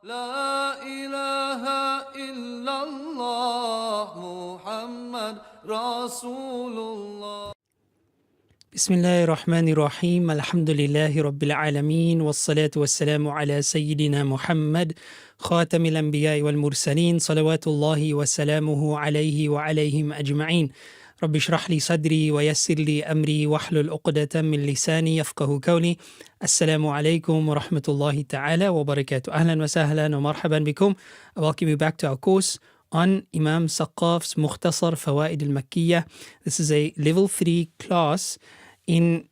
لا إله إلا الله محمد رسول الله. بسم الله الرحمن الرحيم. الحمد لله رب العالمين والصلاة والسلام على سيدنا محمد خاتم الأنبياء والمرسلين صلوات الله وسلامه عليه وعليهم أجمعين. رب اشرح لي صدري ويسر لي أمري واحلل عقدة من لساني يفقه قولي. السلام عليكم ورحمة الله تعالى وبركاته. أهلا وسهلا ومرحبا بكم. I welcome you back to our course on Imam Saqqaf's Mukhtasar Al-Fawa'id Al-Makkiyya. This is a level 3 class in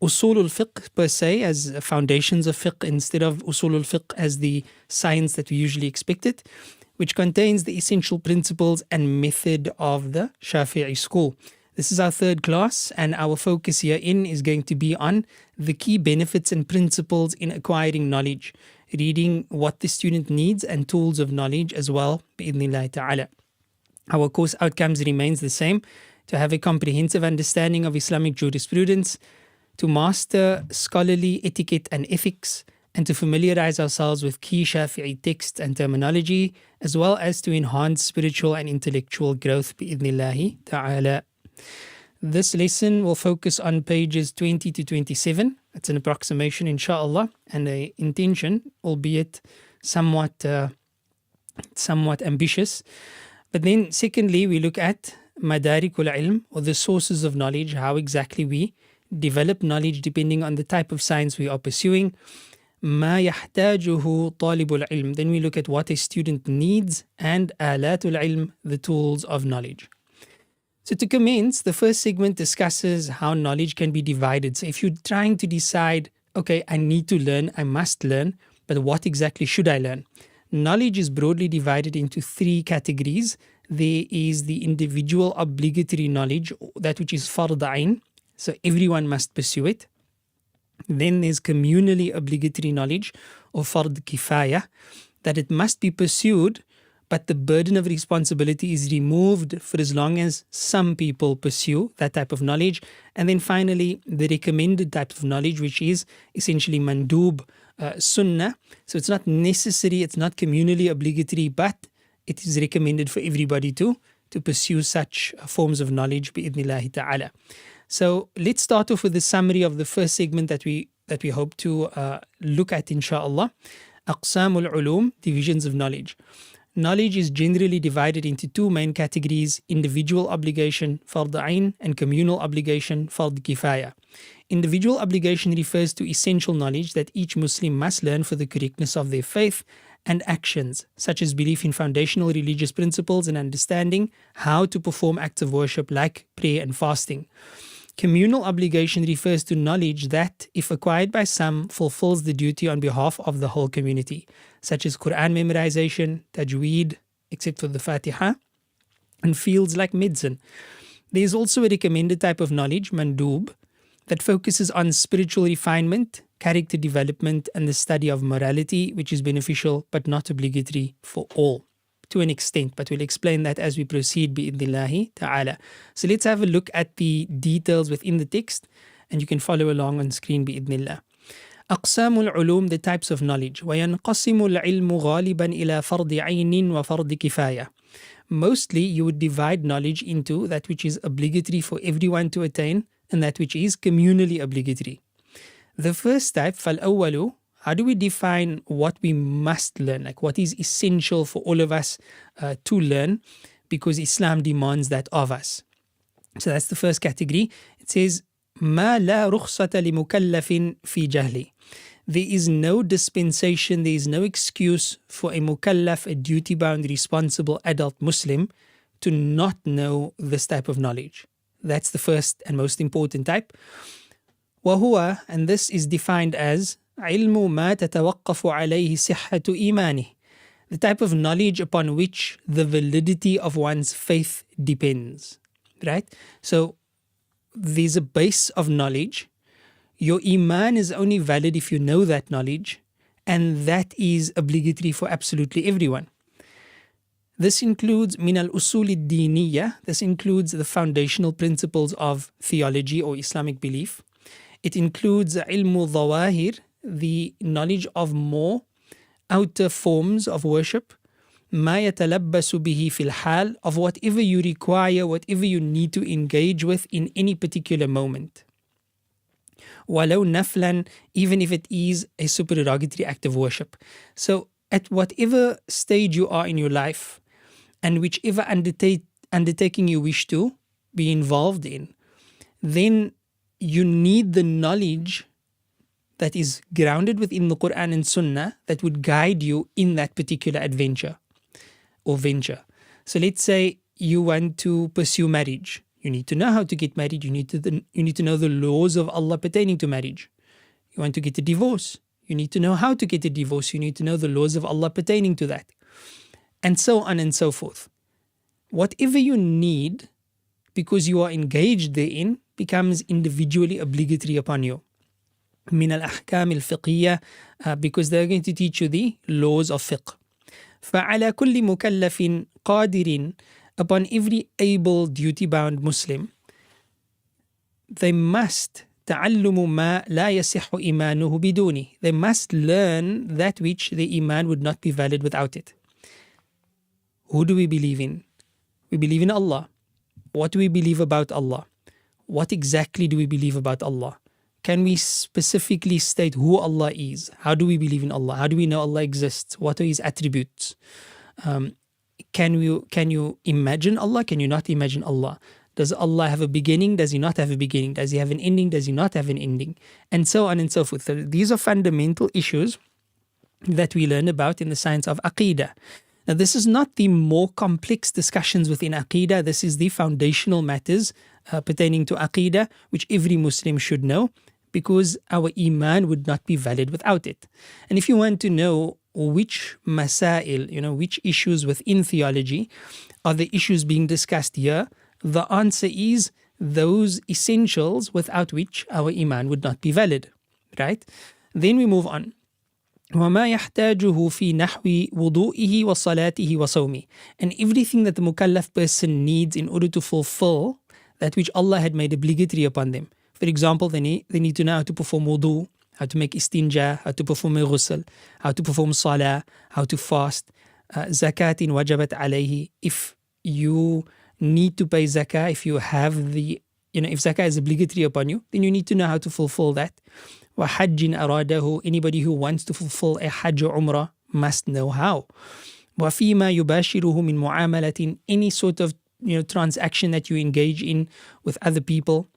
Usul al-Fiqh per se, as foundations of fiqh instead of Usul al-Fiqh as the science that we usually expect it, which contains the essential principles and method of the Shafi'i school. This is our third class, and our focus herein is going to be on the key benefits and principles in acquiring knowledge, reading what the student needs and tools of knowledge as well, bi'idhnillahi ta'ala. Our course outcomes remains the same: to have a comprehensive understanding of Islamic jurisprudence, to master scholarly etiquette and ethics, and to familiarize ourselves with key Shafi'i texts and terminology, as well as to enhance spiritual and intellectual growth bi'idhnillahi ta'ala. This lesson will focus on pages 20 to 27. It's an approximation, inshallah, and an intention, albeit somewhat ambitious. But then secondly, we look at madarikul ilm, or the sources of knowledge, how exactly we develop knowledge depending on the type of science we are pursuing. ما يحتاجه طالب العلم. Then we look at what a student needs, and آلات العلم, the tools of knowledge. So to commence, the first segment discusses how knowledge can be divided. So if you're trying to decide, okay, I need to learn, I must learn, but what exactly should I learn? Knowledge is broadly divided into three categories. There is the individual obligatory knowledge, that which is fard ayn, so everyone must pursue it. Then there's communally obligatory knowledge, or fard kifaya, that it must be pursued, but the burden of responsibility is removed for as long as some people pursue that type of knowledge. And then finally, the recommended type of knowledge, which is essentially mandub, sunnah. So it's not necessary, it's not communally obligatory, but it is recommended for everybody to pursue such forms of knowledge bi'idhnillahi ta'ala. So let's start off with a summary of the first segment that we hope to look at, inshallah. Aqsam al-Ulum, divisions of knowledge. Knowledge is generally divided into two main categories: individual obligation, fard ayn, and communal obligation, fard kifaya. Individual obligation refers to essential knowledge that each Muslim must learn for the correctness of their faith and actions, such as belief in foundational religious principles and understanding how to perform acts of worship like prayer and fasting. Communal obligation refers to knowledge that, if acquired by some, fulfills the duty on behalf of the whole community, such as Quran memorization, tajweed, except for the Fatiha, and fields like medicine. There is also a recommended type of knowledge, mandub, that focuses on spiritual refinement, character development, and the study of morality, which is beneficial but not obligatory for all, to an extent, but we'll explain that as we proceed bi'idhnillahi ta'ala. So let's have a look at the details within the text, and you can follow along on screen bi'idhnillah. أقسام العلوم, the types of knowledge. وينقسم العلم غالبا إلى فرض عين وفرض كفاية. Mostly you would divide knowledge into that which is obligatory for everyone to attain and that which is communally obligatory. The first type, فالأول, how do we define what we must learn? Like what is essential for all of us to learn, because Islam demands that of us. So that's the first category. It says, ما لا رخصة لمكلف في جهله. There is no dispensation, there is no excuse for a mukallaf, a duty-bound, responsible adult Muslim, to not know this type of knowledge. That's the first and most important type. وهو, and this is defined as علم ما تتوقف عليه صحة إيمانه, the type of knowledge upon which the validity of one's faith depends. Right? So there's a base of knowledge. Your iman is only valid if you know that knowledge, and that is obligatory for absolutely everyone. This includes min al-usul al-diniyya, this includes the foundational principles of theology or Islamic belief. It includes ilmu dhawahir, the knowledge of more outer forms of worship, ما يتلبس به في الحال, of whatever you require, whatever you need to engage with in any particular moment. ولو نفلا, even if it is a supererogatory act of worship. So at whatever stage you are in your life, and whichever undertaking you wish to be involved in, then you need the knowledge that is grounded within the Quran and Sunnah that would guide you in that particular adventure or venture. So let's say you want to pursue marriage. You need to know how to get married. You need to know the laws of Allah pertaining to marriage. You want to get a divorce. You need to know how to get a divorce. You need to know the laws of Allah pertaining to that. And so on and so forth. Whatever you need, because you are engaged therein, becomes individually obligatory upon you. من الأحكام الفقهية, because they're going to teach you the laws of fiqh. فعلى كل مكلف قادر, upon every able duty-bound Muslim, they must تعلم ما لا يصح إيمانه بدونه. They must learn that which the iman would not be valid without it. Who do we believe in? We believe in Allah. What do we believe about Allah? What exactly do we believe about Allah? Can we specifically state who Allah is? How do we believe in Allah? How do we know Allah exists? What are His attributes? Can you imagine Allah? Can you not imagine Allah? Does Allah have a beginning? Does He not have a beginning? Does He have an ending? Does He not have an ending? And so on and so forth. So these are fundamental issues that we learn about in the science of Aqidah. Now, this is not the more complex discussions within Aqidah. This is the foundational matters pertaining to Aqidah, which every Muslim should know, because our iman would not be valid without it. And if you want to know which masail, which issues within theology are the issues being discussed here, the answer is those essentials without which our iman would not be valid. Right? Then we move on. وَمَا يَحْتَاجُهُ فِي نَحْوِ وُضُوئِهِ وَصَلَاتِهِ وَصَوْمِهِ, and everything that the mukallaf person needs in order to fulfill that which Allah had made obligatory upon them. For example, they need to know how to perform wudu, how to make istinja, how to perform ghusl, how to perform salah, how to fast, zakatin wajabat alayhi. If you need to pay zakah, if you have if zakah is obligatory upon you, then you need to know how to fulfill that. وَحَجٍّ أَرَادَهُ, anybody who wants to fulfill a hajj or umrah must know how. وَفِيمَا يُبَاشِرُهُ مِنْ مُعَامَلَةٍ, any sort of transaction that you engage in with other people.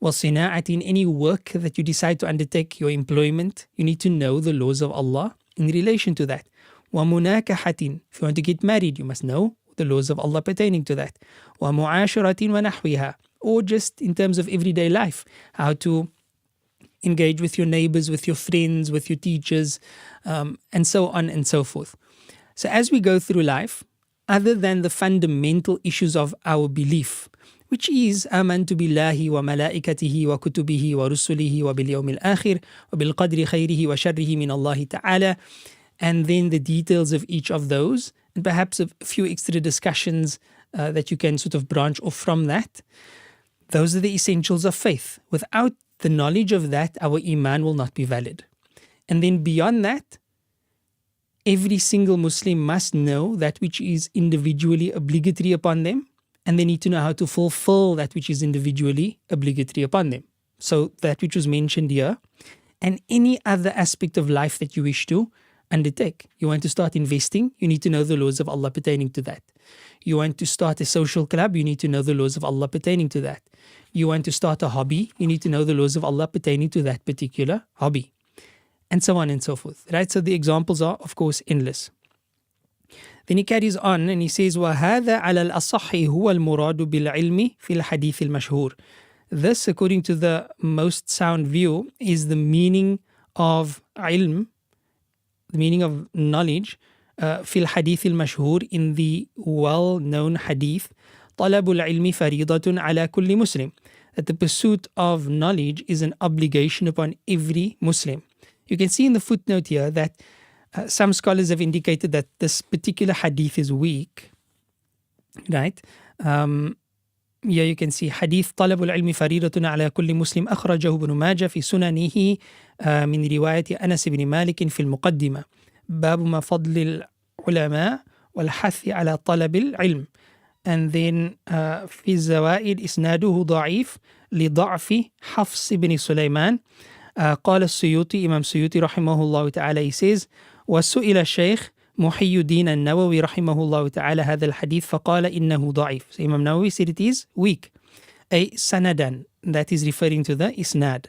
وَصِنَاعَةٍ, any work that you decide to undertake, your employment, you need to know the laws of Allah in relation to that. وَمُنَاكَحَةٍ, if you want to get married, you must know the laws of Allah pertaining to that. وَمُعَاشَرَةٍ وَنَحْوِهَا, or just in terms of everyday life, how to engage with your neighbors, with your friends, with your teachers, and so on and so forth. So as we go through life, other than the fundamental issues of our belief, which is آمنت بالله وملائكته وكتبه ورسله وباليوم الآخر وبالقدر خيره وشره من الله تعالى, and then the details of each of those, and perhaps a few extra discussions that you can sort of branch off from that. Those are the essentials of faith. Without the knowledge of that, our iman will not be valid. And then beyond that, every single Muslim must know that which is individually obligatory upon them, and they need to know how to fulfill that which is individually obligatory upon them. So that which was mentioned here, and any other aspect of life that you wish to undertake. You want to start investing, you need to know the laws of Allah pertaining to that. You want to start a social club, you need to know the laws of Allah pertaining to that. You want to start a hobby, you need to know the laws of Allah pertaining to that particular hobby. And so on and so forth. Right? So the examples are, of course, endless. Then he carries on and he says, وَهَذَا عَلَى الْأَصَحِّ هُوَ الْمُرَادُ بِالْعِلْمِ فِي الْحَدِيثِ الْمَشْهُورِ. This, according to the most sound view, is the meaning of ilm, the meaning of knowledge, في الحديث المشهور, in the well-known hadith, طلب العلم فريضة على كل مسلم, that the pursuit of knowledge is an obligation upon every Muslim. You can see in the footnote here that some scholars have indicated that this particular hadith is weak, right? Here you can see hadith طلب العلم فريضة على كل مسلم أخرجه ابن ماجه في سننه من رواية أنس بن مالك في المقدمة. باب ما فضل العلماء والحث على طلب العلم. And then في الزوائد إسناده ضعيف لضعف حفص بن سليمان. قال السيوطي, Imam Suyuti rahimahullah ta'ala, he says, وسئل الشيخ محي الدين النووي رحمه الله تعالى هذا الحديث فقال إنه ضعيف. So Imam Nawawi said it is weak. أي سندا, that is referring to the isnad.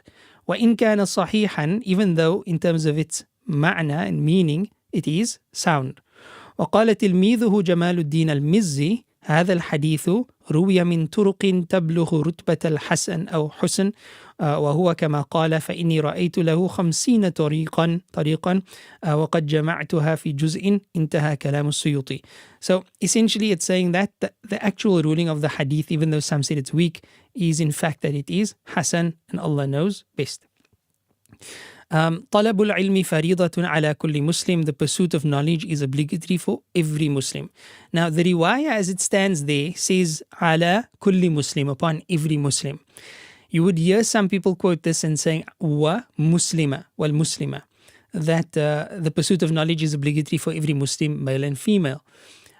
وإن كان صحيحا, even though in terms of its معنى and meaning it is sound. وقال تلميذه جمال الدين المزي هذا الحديث روي من طرق تبلغ رتبة الحسن أو حسن وهو كما قال فإني رأيت له 50 طريقا وقد جمعتها في جزء انتهى كلام السيوطي. So essentially it's saying that the actual ruling of the hadith, even though some said it's weak, is in fact that it is Hasan, and Allah knows best. طلب العلم فريضة على كل Muslim. The pursuit of knowledge is obligatory for every Muslim. Now the riwayah as it stands there says على كل Muslim, upon every Muslim. You would hear some people quote this and saying ومسلمة والمسلمة, that the pursuit of knowledge is obligatory for every Muslim, male and female.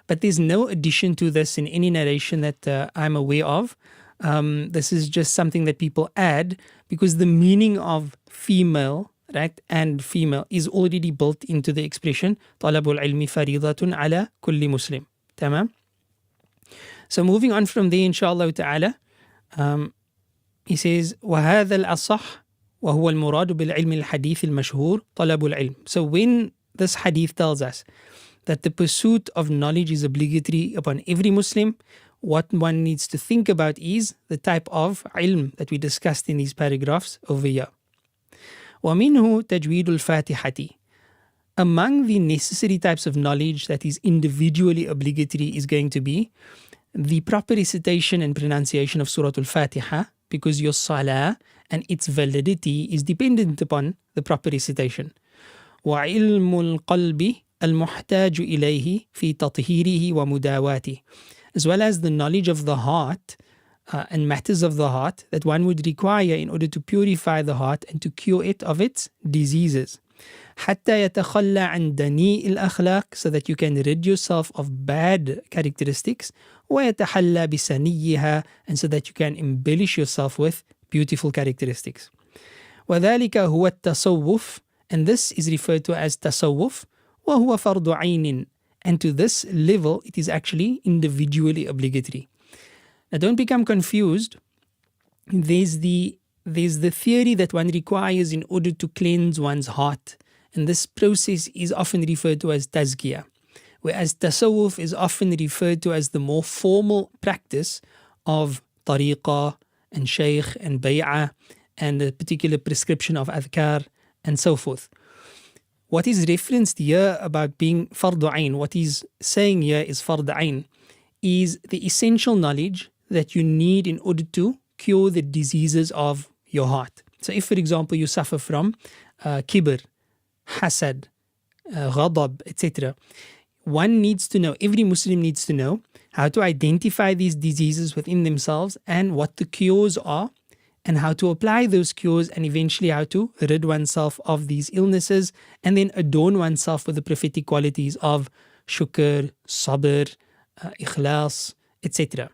But there's no addition to this in any narration that I'm aware of. This is just something that people add because the meaning of female, right, and female is already built into the expression طلب العلم فريضة على كل مسلم. تمام. So moving on from there, inshallah ta'ala, he says وهذا الأصح وهو المراد بالعلم الحديث المشهور طلب العلم. So when this hadith tells us that the pursuit of knowledge is obligatory upon every Muslim, what one needs to think about is the type of ilm that we discussed in these paragraphs over here. وَمِنْهُ تَجْوِيدُ الْفَاتِحَةِ. Among the necessary types of knowledge that is individually obligatory is going to be the proper recitation and pronunciation of Surah Al-Fatiha, because your salah and its validity is dependent upon the proper recitation. وَعِلْمُ الْقَلْبِ الْمُحْتَاجُ إِلَيْهِ فِي تَطْهِيرِهِ وَمُدَاوَاتِهِ. As well as the knowledge of the heart and matters of the heart that one would require in order to purify the heart and to cure it of its diseases. حتى يتخلى عن دنيء الأخلاق, so that you can rid yourself of bad characteristics, ويتحلى بسنيها, and so that you can embellish yourself with beautiful characteristics. وذلك هو التصوف, and this is referred to as tasawwuf, وهو فرض عين, and to this level it is actually individually obligatory. Now don't become confused. There's the theory that one requires in order to cleanse one's heart, and this process is often referred to as tazkiyah, whereas tasawwuf is often referred to as the more formal practice of tariqah and shaykh and bay'ah and a particular prescription of adhkar and so forth. What is referenced here about being fardu ayn, what he's saying here is fardu ayn, is the essential knowledge that you need in order to cure the diseases of your heart. So if, for example, you suffer from kibr, hasad, ghadab, etc., one needs to know, every Muslim needs to know how to identify these diseases within themselves and what the cures are, and how to apply those cures, and eventually how to rid oneself of these illnesses, and then adorn oneself with the prophetic qualities of shukr, sabr, ikhlas, etc.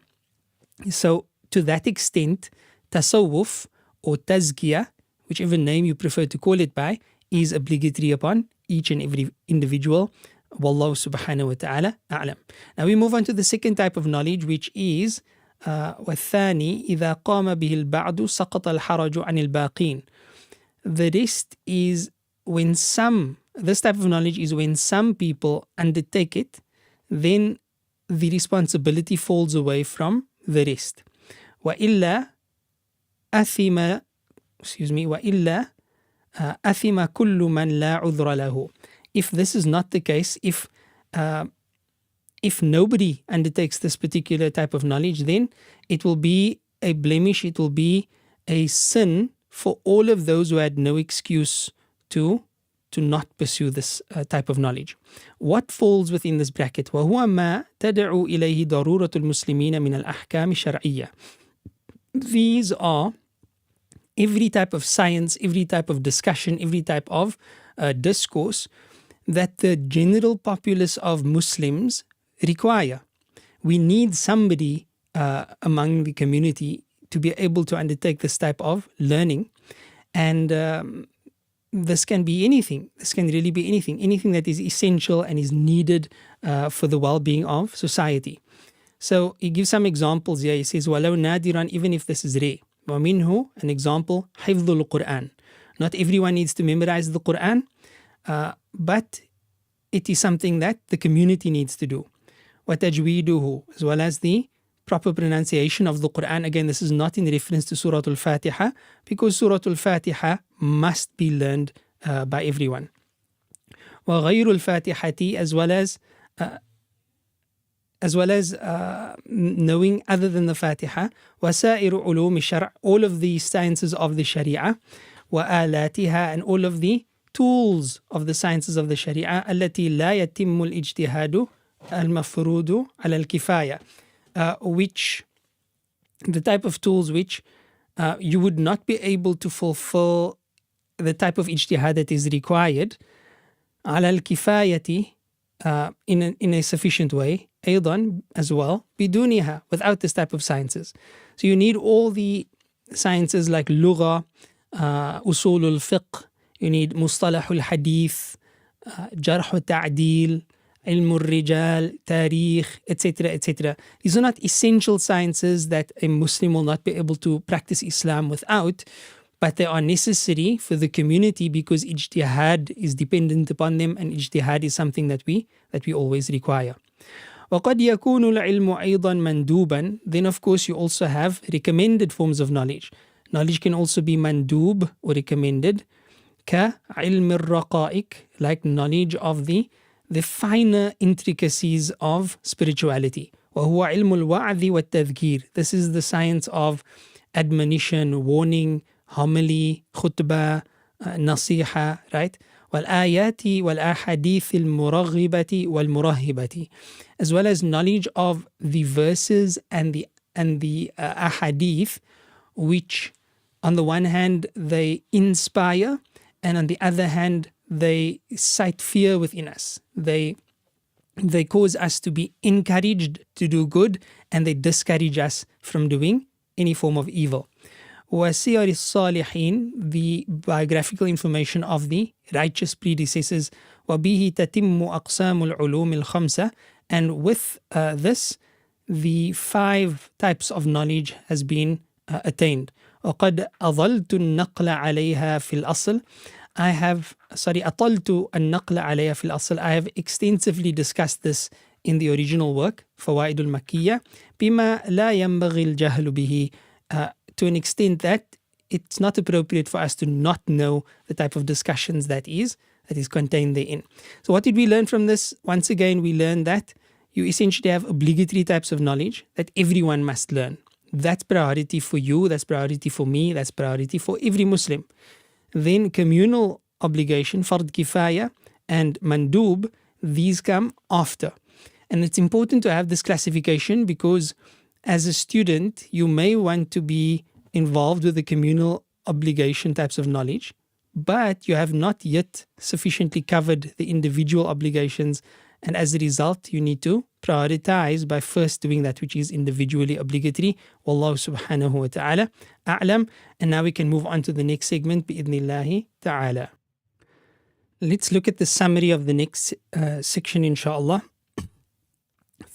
So to that extent, tasawwuf or tazkiyah, whichever name you prefer to call it by, is obligatory upon each and every individual. Wallahu subhanahu wa ta'ala a'lam. Now we move on to the second type of knowledge, which is والثاني إذا قام به البعض سقط الحرج عن الباقين. The rest is when this type of knowledge is when some people undertake it, then the responsibility falls away from the rest. وإلا أثم كل من لا عذر له. If this is not the case, if nobody undertakes this particular type of knowledge, then it will be a blemish, it will be a sin for all of those who had no excuse to not pursue this type of knowledge. What falls within this bracket? وَهُوَ مَا تَدْعُو إِلَيْهِ ضَرُورَةُ الْمُسْلِمِينَ مِنَ الْأَحْكَامِ الشَّرْعِيَّةِ. These are every type of science, every type of discussion, every type of discourse that the general populace of Muslims require. We need somebody among the community to be able to undertake this type of learning. And this can be anything. This can really be anything. Anything that is essential and is needed for the well-being of society. So he gives some examples here. He says, وَلَوْ نَادِرًا, even if this is rare. وَمِنْهُ, an example, حِفْظُ الْقُرْآن. Not everyone needs to memorize the Quran, but it is something that the community needs to do. وَتَجْوِيدُهُ, as well as the proper pronunciation of the Quran. Again, this is not in reference to Surah Al-Fatiha, because Surah Al-Fatiha must be learned by everyone. وَغَيْرُ الْفَاتِحَةِ, as well as knowing other than the Fatiha. وَسَائِرُ عُلُومِ الشَّرْعِ, all of the sciences of the Sharia. وَآلَاتِهَا, and all of the tools of the sciences of the Sharia. التي لا يتم الاجتهاد المفروض على الكفاية, which the type of tools which you would not be able to fulfill the type of ijtihad that is required على الكفاية, in a sufficient way, أيضا, as well, بدونها, without this type of sciences. So you need all the sciences like lugha, usul al-fiqh, you need mustalah al-hadith, jarh al-ta'dil, ilm al-rijal, tarikh, etc., etc. These are not essential sciences that a Muslim will not be able to practice Islam without, but they are necessary for the community because ijtihad is dependent upon them, and ijtihad is something that we always require. وَقَدْ يَكُونُ الْعِلْمُ أَيْضًا مَنْدُوبًا. Then of course you also have recommended forms of knowledge. Knowledge can also be mandub, or recommended, كَعِلْمِ الرَّقَائِقِ, like knowledge of the finer intricacies of spirituality. وَهُوَ عِلْمُ الْوَعْظِ وَالتَّذْكِيرِ. This is the science of admonition, warning, homily, khutbah, nasiha, right? وَالْآيَاتِ وَالْأَحَادِيثِ الْمُرَغِّبَةِ وَالْمُرَهِّبَةِ, as well as knowledge of the verses and the ahadith, which on the one hand they inspire, and on the other hand they cite fear within us. They cause us to be encouraged to do good, and they discourage us from doing any form of evil. وَسِيَرِ الصَّالِحِينَ, the biographical information of the righteous predecessors. وَبِهِ تَتِمُّ أَقْسَامُ الْعُلُومِ الْخَمْسَةِ, and with this the 5 types of knowledge has been attained. وَقَدْ أَضَلْتُ النَّقْلَ عَلَيْهَا فِي الْأَصْلِ, أطلت النقل عليها في الأصل. I have extensively discussed this in the original work, فوائد المكية, بما لا ينبغي الجهل به, to an extent that it's not appropriate for us to not know the type of discussions that is contained therein. So what did we learn from this? Once again, we learned that you essentially have obligatory types of knowledge that everyone must learn. That's priority for you, that's priority for me, that's priority for every Muslim. Then communal obligation, fard kifaya, and mandub, these come after. And it's important to have this classification because as a student, you may want to be involved with the communal obligation types of knowledge, but you have not yet sufficiently covered the individual obligations, and as a result, you need to prioritize by first doing that which is individually obligatory. Wallahu subhanahu wa ta'ala a'lam. And now we can move on to the next segment, bi'idhnillahi ta'ala. Let's look at the summary of the next section, inshallah.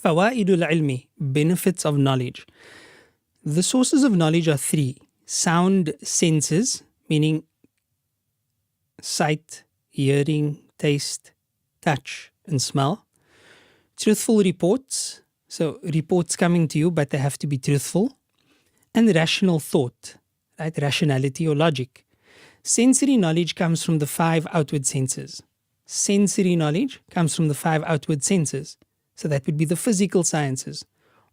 فوائد العلم, benefits of knowledge. The sources of knowledge are 3. Sound senses, meaning sight, hearing, taste, touch, and smell. Truthful reports, so reports coming to you, but they have to be truthful. And rational thought, right? Rationality or logic. Sensory knowledge comes from the 5 outward senses. Sensory knowledge comes from the 5 outward senses. So that would be the physical sciences.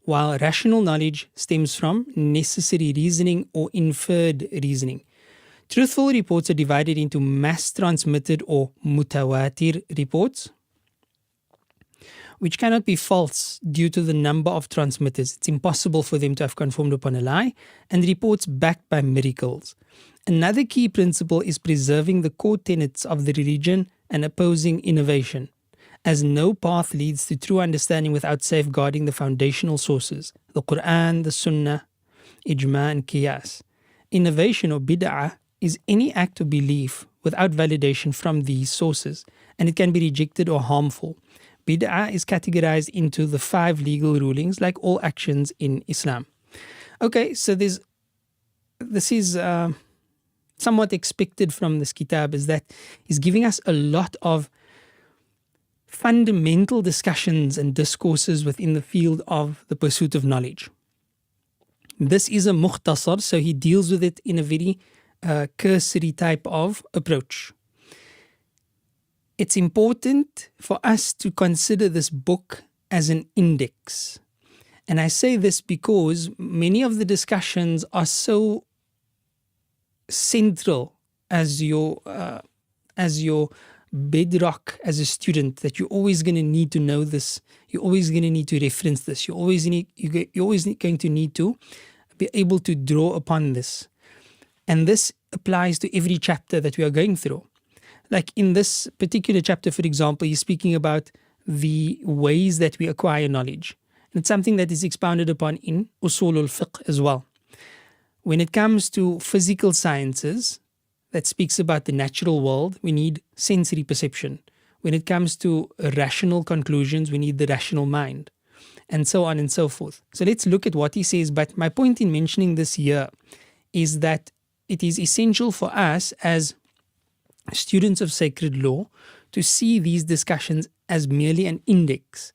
While rational knowledge stems from necessary reasoning or inferred reasoning. Truthful reports are divided into mass transmitted or mutawatir reports, which cannot be false due to the number of transmitters. It's impossible for them to have conformed upon a lie, and reports backed by miracles. Another key principle is preserving the core tenets of the religion and opposing innovation, as no path leads to true understanding without safeguarding the foundational sources, the Quran, the Sunnah, Ijma and Qiyas. Innovation or bid'ah is any act of belief without validation from these sources, and it can be rejected or harmful. Bid'ah is categorized into the 5 legal rulings like all actions in Islam. Okay, so this is somewhat expected from this kitab, is that he's giving us a lot of fundamental discussions and discourses within the field of the pursuit of knowledge. This is a mukhtasar, so he deals with it in a very cursory type of approach. It's important for us to consider this book as an index. And I say this because many of the discussions are so central as your bedrock as a student that you're always going to need to know this. You're always going to need to reference this. You're always going to need to be able to draw upon this. And this applies to every chapter that we are going through. Like in this particular chapter, for example, he's speaking about the ways that we acquire knowledge. And it's something that is expounded upon in Usul al-Fiqh as well. When it comes to physical sciences, that speaks about the natural world, we need sensory perception. When it comes to rational conclusions, we need the rational mind, and so on and so forth. So let's look at what he says. But my point in mentioning this here is that it is essential for us as students of sacred law to see these discussions as merely an index.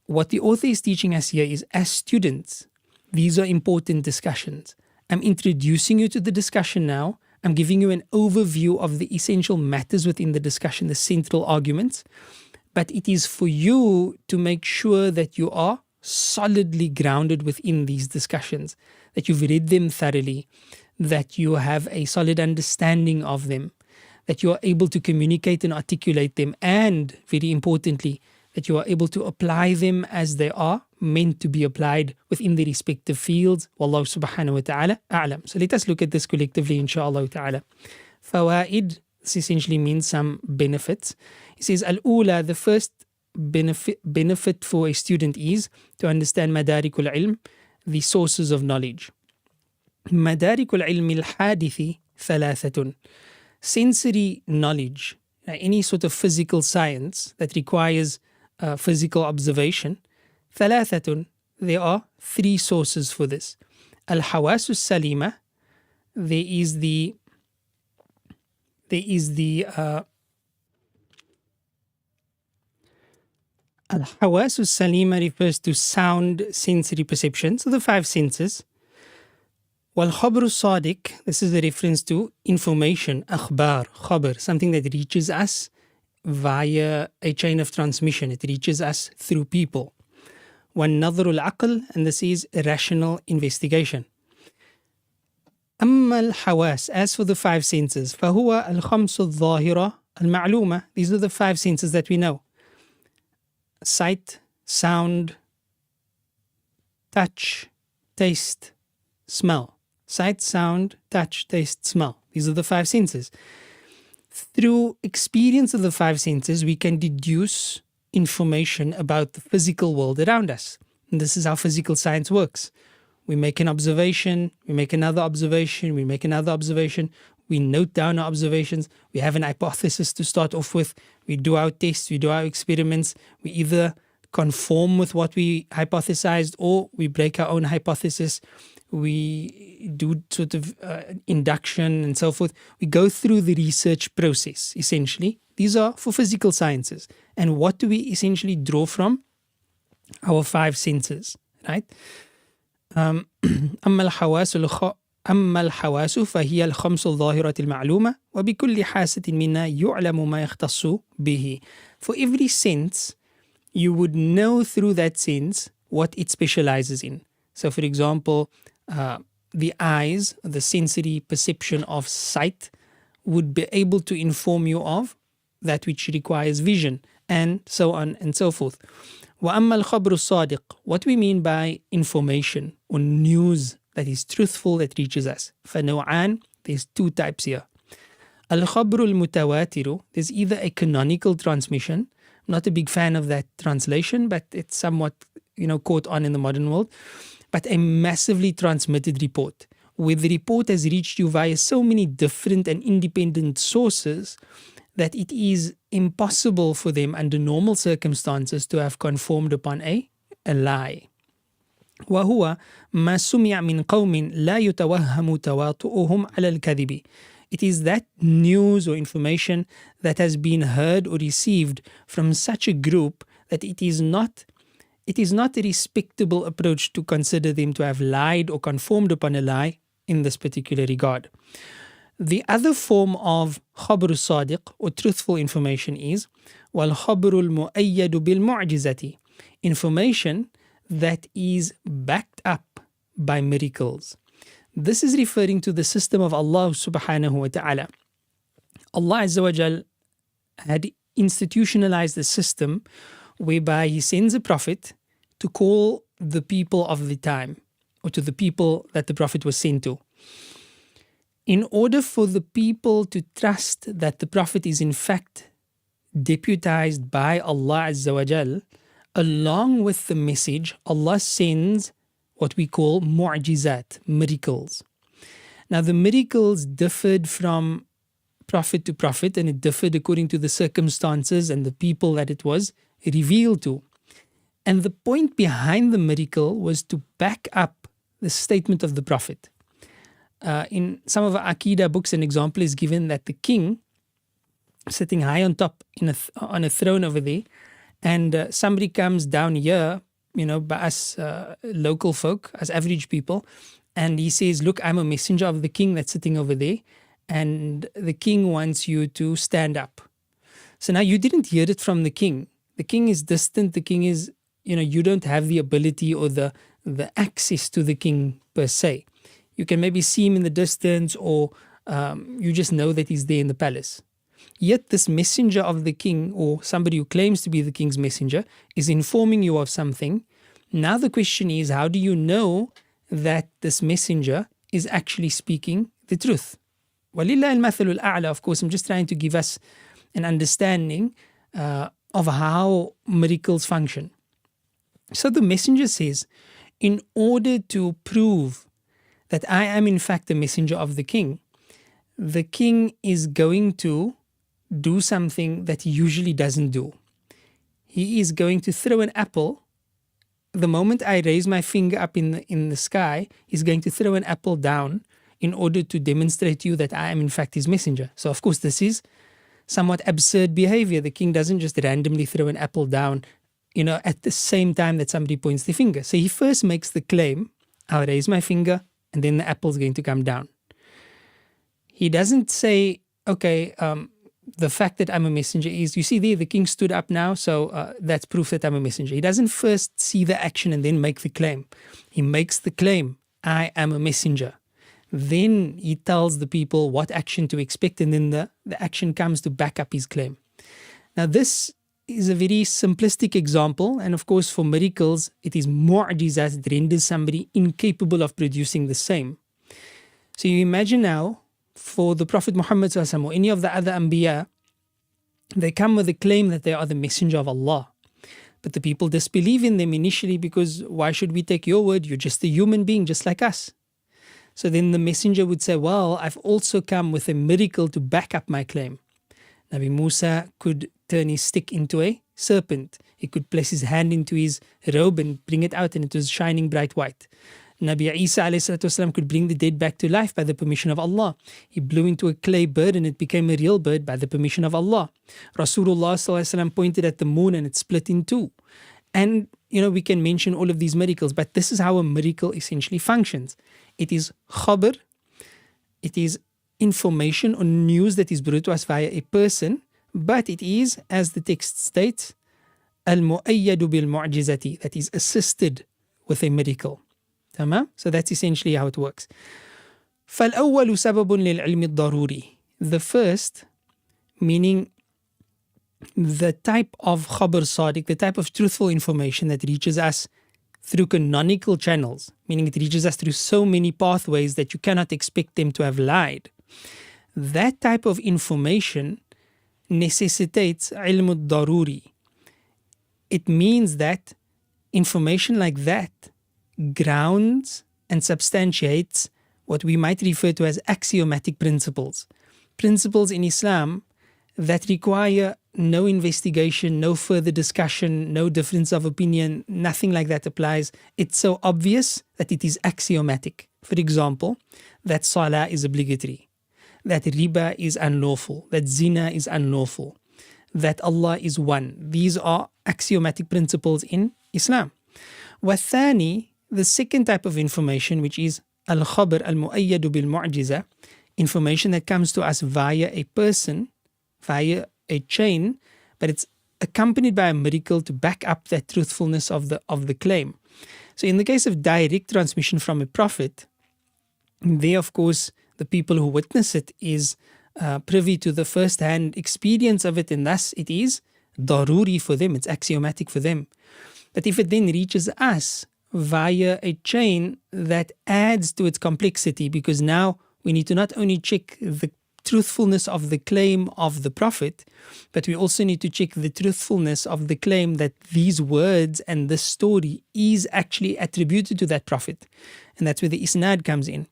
What the author is teaching us here is, as students, these are important discussions. I'm introducing you to the discussion now. I'm giving you an overview of the essential matters within the discussion, the central arguments. But it is for you to make sure that you are solidly grounded within these discussions, that you've read them thoroughly, that you have a solid understanding of them, that you are able to communicate and articulate them, and very importantly, that you are able to apply them as they are meant to be applied within the respective fields. Wallahu subhanahu wa ta'ala a'lam. So let us look at this collectively, inshaAllah ta'ala. Fawa'id, this essentially means some benefits. He says, al-Ula, the first benefit for a student is to understand madarikul ilm, the sources of knowledge. Madarikul ilm al-hadithi thalathatun. Sensory knowledge, any sort of physical science that requires physical observation, thalathatun, there are 3 sources for this. Al-Hawasu Salima, there is the Al-Hawasu Salima refers to sound sensory perception, so the 5 senses. Wal-Khabru Sadiq, this is a reference to information, akhbar, khabar, something that reaches us via a chain of transmission. It reaches us through people. Wal-Nadhru Al-Aql, and this is rational investigation. Amma al-Hawas, as for the 5 senses, فَهُوَ الْخَمْسُ الظَّاهِرَةِ الْمَعْلُومَةِ, these are the 5 senses that we know. Sight, sound, touch, taste, smell. Sight, sound, touch, taste, smell. These are the 5 senses. Through experience of the 5 senses, we can deduce information about the physical world around us. And this is how physical science works. We make an observation, we make another observation, we make another observation, we note down our observations, we have an hypothesis to start off with, we do our tests, we do our experiments, we either conform with what we hypothesized or we break our own hypothesis, we do sort of induction and so forth. We go through the research process, essentially. These are for physical sciences. And what do we essentially draw from? Our 5 senses, right? أما الحواس فهي الخمس الظاهرة المعلومة وبكل حاسة منا يعلم ما يختص به. For every sense, you would know through that sense what it specializes in. So for example, the eyes, the sensory perception of sight would be able to inform you of that which requires vision, and so on and so forth. وَأَمَّا الْخَبْرُ الصَّادِقُ, what we mean by information or news that is truthful that reaches us. فَنَوْعَانِ, there's 2 types here. Al-Khabru al-Mutawatiru, there's either a canonical transmission. I'm not a big fan of that translation, but it's somewhat, caught on in the modern world. But a massively transmitted report, where the report has reached you via so many different and independent sources that it is impossible for them under normal circumstances to have conformed upon a lie. وهو ما سمع من قوم لا يتوهم تواطؤهم على الكذب. It is that news or information that has been heard or received from such a group that it is not a respectable approach to consider them to have lied or conformed upon a lie in this particular regard. The other form of khabr sadiq or truthful information is wal-khabr al-mu'ayyad bil-mu'jizati, information that is backed up by miracles. This is referring to the system of Allah subhanahu wa ta'ala. Allah Azza wa Jal had institutionalized a system whereby He sends a prophet to call the people of the time, or to the people that the prophet was sent to. In order for the people to trust that the prophet is in fact deputized by Allah Azza wa Jal, along with the message, Allah sends what we call mu'jizat, miracles. Now the miracles differed from prophet to prophet, and it differed according to the circumstances and the people that it was revealed to. And the point behind the miracle was to back up the statement of the prophet. In some of our Aqidah books, an example is given that the king, sitting high on top on a throne over there, and somebody comes down here, by us local folk, as average people, and he says, look, I'm a messenger of the king that's sitting over there, and the king wants you to stand up. So now you didn't hear it from the king. The king is distant. The king is, you don't have the ability or the access to the king per se. You can maybe see him in the distance, or you just know that he's there in the palace. Yet this messenger of the king, or somebody who claims to be the king's messenger, is informing you of something. Now the question is, how do you know that this messenger is actually speaking the truth? وَلِلَّهِ الْمَثَلُ الْأَعْلَى. Of course, I'm just trying to give us an understanding of how miracles function. So the messenger says, in order to prove that I am in fact the messenger of the king is going to do something that he usually doesn't do. He is going to throw an apple. The moment I raise my finger up in the sky, he's going to throw an apple down in order to demonstrate to you that I am in fact his messenger. So of course this is somewhat absurd behavior. The king doesn't just randomly throw an apple down, at the same time that somebody points the finger. So he first makes the claim, I'll raise my finger, and then the apple's going to come down. He doesn't say, okay, the fact that I'm a messenger is, you see there, the king stood up now, so that's proof that I'm a messenger. He doesn't first see the action and then make the claim. He makes the claim, I am a messenger. Then he tells the people what action to expect, and then the action comes to back up his claim. Now this is a very simplistic example, and of course for miracles, it is mu'jizat that renders somebody incapable of producing the same. So you imagine now, for the Prophet Muhammad or any of the other Anbiya, they come with a claim that they are the messenger of Allah. But the people disbelieve in them initially because why should we take your word? You're just a human being just like us. So then the messenger would say, well, I've also come with a miracle to back up my claim. Nabi Musa could turn his stick into a serpent. He could place his hand into his robe and bring it out, and it was shining bright white. Nabi Isa ﷺ could bring the dead back to life by the permission of Allah. He blew into a clay bird and it became a real bird by the permission of Allah. Rasulullah ﷺ pointed at the moon and it split in two. And, we can mention all of these miracles, but this is how a miracle essentially functions. It is khabar, it is information or news that is brought to us via a person, but it is, as the text states, al-mu'ayyadu bil-mu'jizati, that is assisted with a miracle. So that's essentially how it works. فَالْأَوَّلُ سَبَبٌ لِلْعِلْمِ الضَّرُورِي. The first, meaning the type of khabar sadiq, the type of truthful information that reaches us through canonical channels, meaning it reaches us through so many pathways that you cannot expect them to have lied. that type of information necessitates ilm al-daruri. It means that information like that grounds and substantiates what we might refer to as axiomatic principles. Principles in Islam that require no investigation, no further discussion, no difference of opinion, nothing like that applies. It's so obvious that it is axiomatic. For example, that salah is obligatory, that riba is unlawful, that zina is unlawful, that Allah is one. These are axiomatic principles in Islam. Wathani, the second type of information, which is al-khabar al-mu'ayyadu bil-mu'jiza, information that comes to us via a person, via a chain, but it's accompanied by a miracle to back up that truthfulness of the claim. So in the case of direct transmission from a prophet, there of course the people who witness it is privy to the first-hand experience of it, and thus it is daruri for them, it's axiomatic for them. But if it then reaches us via a chain, that adds to its complexity, because now we need to not only check the truthfulness of the claim of the prophet, but we also need to check the truthfulness of the claim that these words and this story is actually attributed to that prophet. And that's where the isnad comes in.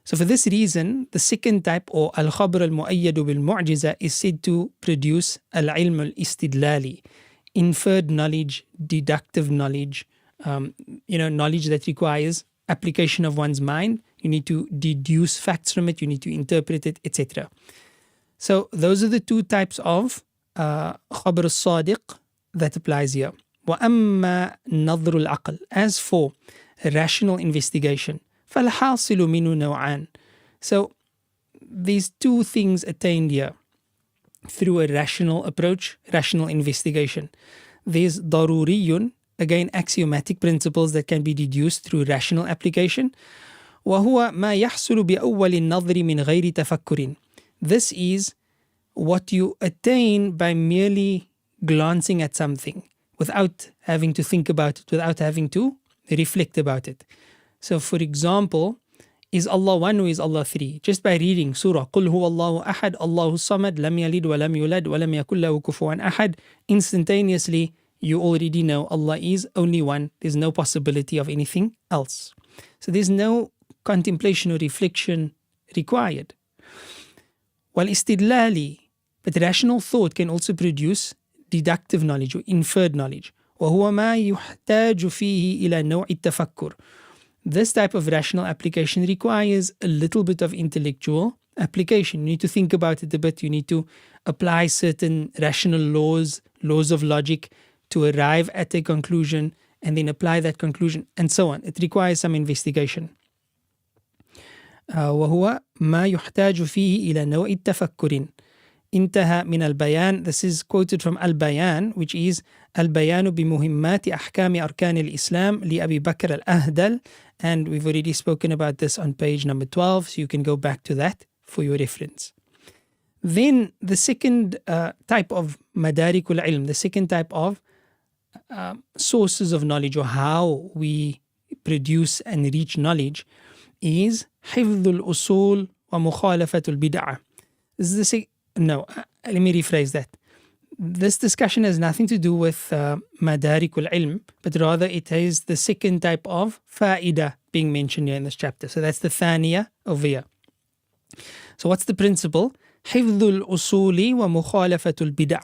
So for this reason, the second type, or al-khabr al-mu'ayyadu bil-mu'jiza, is said to produce al-ilm al-istidlali, inferred knowledge, deductive knowledge, knowledge that requires application of one's mind. You need to deduce facts from it, you need to interpret it, etc. So those are the two types of khabar al-sadiq that applies here. وَأَمَّا نَظْرُ الْعَقْلِ, as for rational investigation, فَالْحَاصِلُ مِنُ نَوْعَانِ. So these two things attained here through a rational approach, rational investigation. There's daruriyun, again axiomatic principles that can be deduced through rational application. وهو ما يحصل بأول النظر من غير تفكر. This is what you attain by merely glancing at something without having to think about it, without having to reflect about it. So for example, is Allah one or is Allah three? Just by reading Surah قُلْ هُوَ اللَّهُ أَحَدٌ اللَّهُ الصَّمَدُ لَمْ يَلِدْ وَلَمْ يُولَدْ وَلَمْ يَكُنْ لَهُ كُفُوًا أَحَدٌ, instantaneously you already know Allah is only one. There's no possibility of anything else. So there's no contemplation or reflection required. وَالْإِسْتِدْلَالِ, but rational thought can also produce deductive knowledge or inferred knowledge. وَهُوَ مَا يُحْتَاجُ فِيهِ إِلَى نَوْعِ التَّفَكُّرِ. This type of rational application requires a little bit of intellectual application. You need to think about it a bit. You need to apply certain rational laws of logic to arrive at a conclusion and then apply that conclusion and so on. It requires some investigation. وهو ما يحتاج فيه إلى نوع التفكر. انتهى من البيان. This is quoted from al-Bayan, which is البيان بمهمات أحكام أركان الإسلام لأبي بكر الأهدل, and we've already spoken about this on page number 12, so you can go back to that for your reference. Then the second type of madarikul ilm, the second type of sources of knowledge, or how we produce and reach knowledge, is حفظ الأصول ومخالفة البدع. This is the let me rephrase that. This discussion has nothing to do with madarikul ilm, but rather it is the second type of fa'idah being mentioned here in this chapter. So that's the thaniya over here. So what's the principle? حفظ الأصول ومخالفة البدع.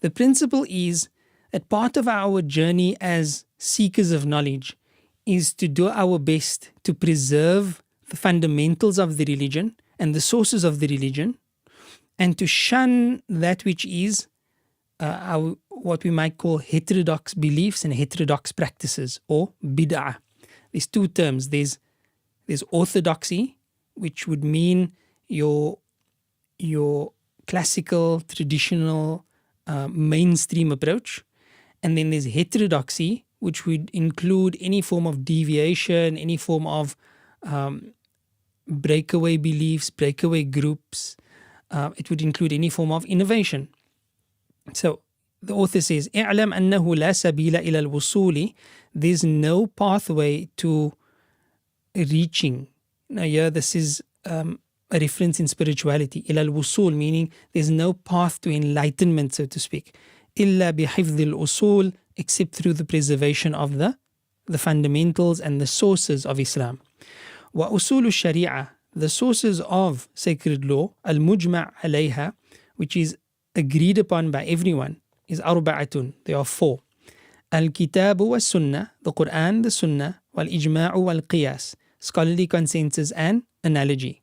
The principle is that part of our journey as seekers of knowledge is to do our best to preserve the fundamentals of the religion and the sources of the religion, and to shun that which is what we might call heterodox beliefs and heterodox practices, or bid'ah. There's two terms. There's orthodoxy, which would mean your classical, traditional, mainstream approach. And then there's heterodoxy, which would include any form of deviation, any form of breakaway beliefs, breakaway groups. It would include any form of innovation. So the author says, اعلم أنه لا سبيل إلى الوصول. There's no pathway to reaching. Now here this is a reference in spirituality. Ila al-wusul, meaning there's no path to enlightenment, so to speak. Illa bihifdh al-usul, except through the preservation of the fundamentals and the sources of Islam. Wa usul al-sharia, the sources of sacred law, al-mujma' alayha, which is agreed upon by everyone, is arba'atun. There are four. Al-kitabu wa sunnah, the Quran, the Sunnah, wal-ijma'u wal-qiyas, scholarly consensus and analogy.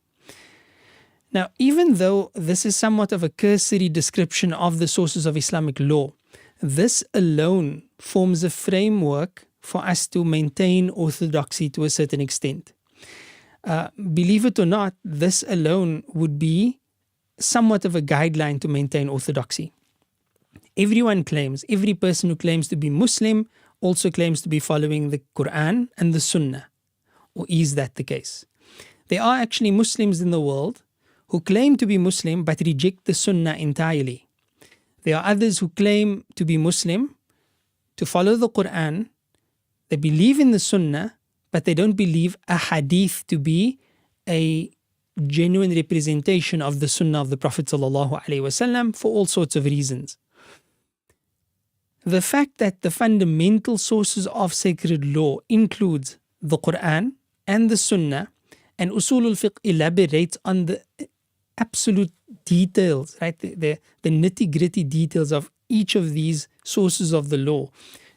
Now, even though this is somewhat of a cursory description of the sources of Islamic law, this alone forms a framework for us to maintain orthodoxy to a certain extent. Believe it or not, this alone would be somewhat of a guideline to maintain orthodoxy. Everyone claims, every person who claims to be Muslim also claims to be following the Quran and the Sunnah. Or is that the case? There are actually Muslims in the world who claim to be Muslim but reject the Sunnah entirely. There are others who claim to be Muslim, to follow the Quran, they believe in the Sunnah, but they don't believe a hadith to be a genuine representation of the Sunnah of the Prophet ﷺ for all sorts of reasons. The fact that the fundamental sources of sacred law includes the Quran and the Sunnah, and Usul al-Fiqh elaborates on the absolute details, right? The nitty-gritty details of each of these sources of the law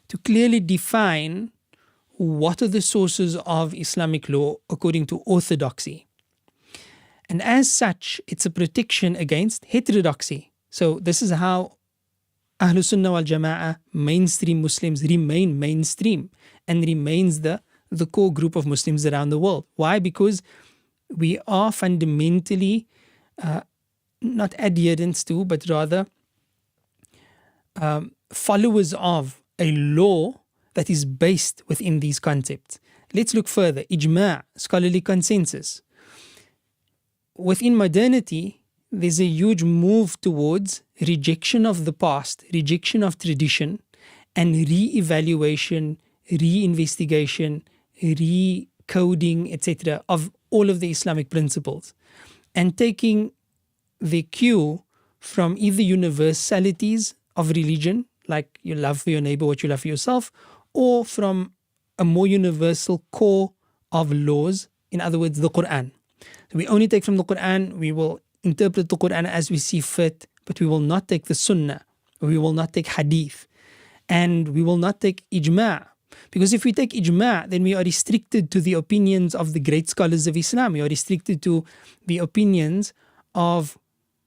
to clearly define what are the sources of Islamic law according to orthodoxy. And as such, it's a protection against heterodoxy. So this is how Ahlul Sunnah wal Jama'ah, mainstream Muslims, remain mainstream and remains the core group of Muslims around the world. Why? Because we are fundamentally not adherents to, but rather followers of a law that is based within these concepts. Let's look further. Ijma', scholarly consensus. Within modernity, there's a huge move towards rejection of the past, rejection of tradition, and re-evaluation, re-investigation, re-coding, etc. of all of the Islamic principles, and taking the cue from either universalities of religion, like you love for your neighbor what you love for yourself, or from a more universal core of laws, in other words, the Quran. So we only take from the Quran, we will interpret the Quran as we see fit, but we will not take the Sunnah, we will not take Hadith, and we will not take Ijma'. Because if we take Ijma', then we are restricted to the opinions of the great scholars of Islam. We are restricted to the opinions of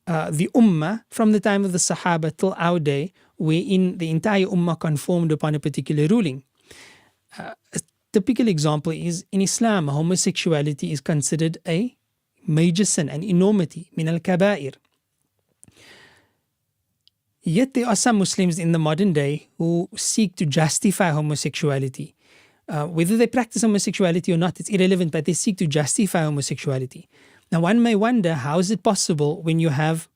the Ummah from the time of the Sahaba till our day, wherein the entire Ummah conformed upon a particular ruling. A typical example is in Islam, homosexuality is considered a major sin, an enormity, min al-kaba'ir. Yet there are some Muslims in the modern day who seek to justify homosexuality. Whether they practice homosexuality or not, it's irrelevant, but they seek to justify homosexuality. Now one may wonder, how is it possible when you have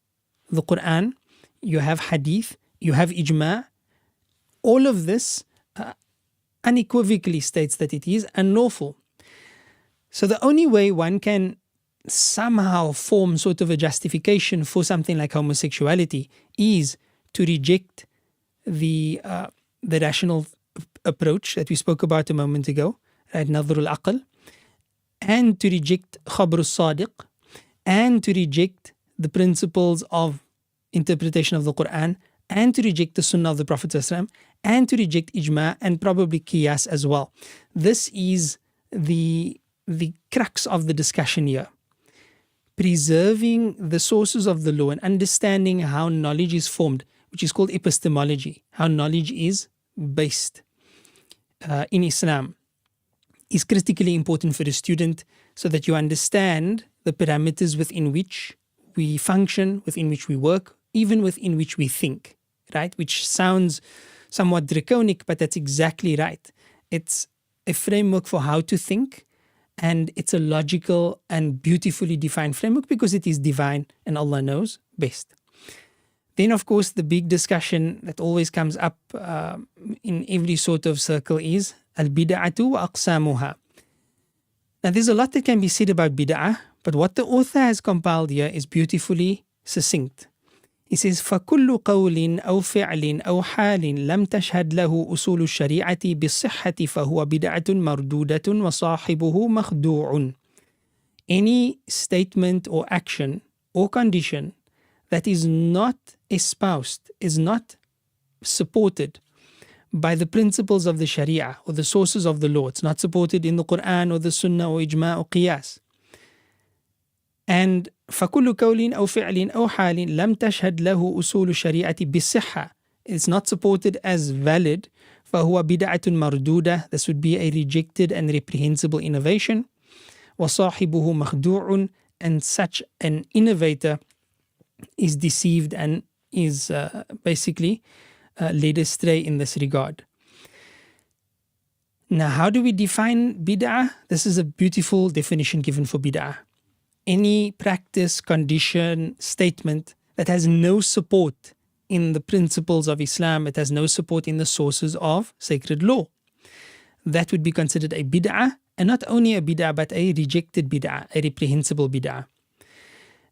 the Quran, you have Hadith, you have Ijma', all of this unequivocally states that it is unlawful. So the only way one can somehow form sort of a justification for something like homosexuality is to reject the rational approach that we spoke about a moment ago, right? Nadhr al-aql, and to reject khabr al-sadiq, and to reject the principles of interpretation of the Quran, and to reject the Sunnah of the Prophet ﷺ, and to reject ijma' and probably qiyas as well. This is the crux of the discussion here. Preserving the sources of the law and understanding how knowledge is formed, which is called epistemology, how knowledge is based in Islam, is critically important for a student so that you understand the parameters within which we function, within which we work, even within which we think, right? Which sounds somewhat draconic, but that's exactly right. It's a framework for how to think, and it's a logical and beautifully defined framework because it is divine and Allah knows best. Then, of course, the big discussion that always comes up in every sort of circle is al-bid'atu wa aqsamuha. Now, there's a lot that can be said about bid'ah, But what the author has compiled here is beautifully succinct. He says, فَكُلُّ قَوْلٍ أَوْ فِعْلٍ أَوْ حَالٍ لَمْ تَشْهَدْ لَهُ أُصُولُ الشَّرِيعَةِ بِالصِّحَّةِ فَهُوَ بِدْعَةٌ مَرْدُودَةٌ وَصَاحِبُهُ مَخْدُوعٌ. Any statement or action or condition that is not espoused, is not supported by the principles of the Sharia or the sources of the law. It's not supported in the Quran or the Sunnah or Ijma' or Qiyas. And فَكُلُّ قَوْلٍ أَوْ فِعْلٍ أَوْ حَالٍ لَمْ تَشْهَدْ لَهُ أُصُولُ الشَّرِيعَةِ بِالصِّحَّةِ. It's not supported as valid. فَهُوَ بِدْعَةٌ مَرْدُودَةٌ. This would be a rejected and reprehensible innovation. وَصَاحِبُهُ مَخْدُوعٌ. And such an innovator is deceived and is basically led astray in this regard. Now, how do we define bid'ah? This is a beautiful definition given for bid'ah. Any practice, condition, statement that has no support in the principles of Islam, it has no support in the sources of sacred law. That would be considered a bid'ah, and not only a bid'ah, but a rejected bid'ah, a reprehensible bid'ah.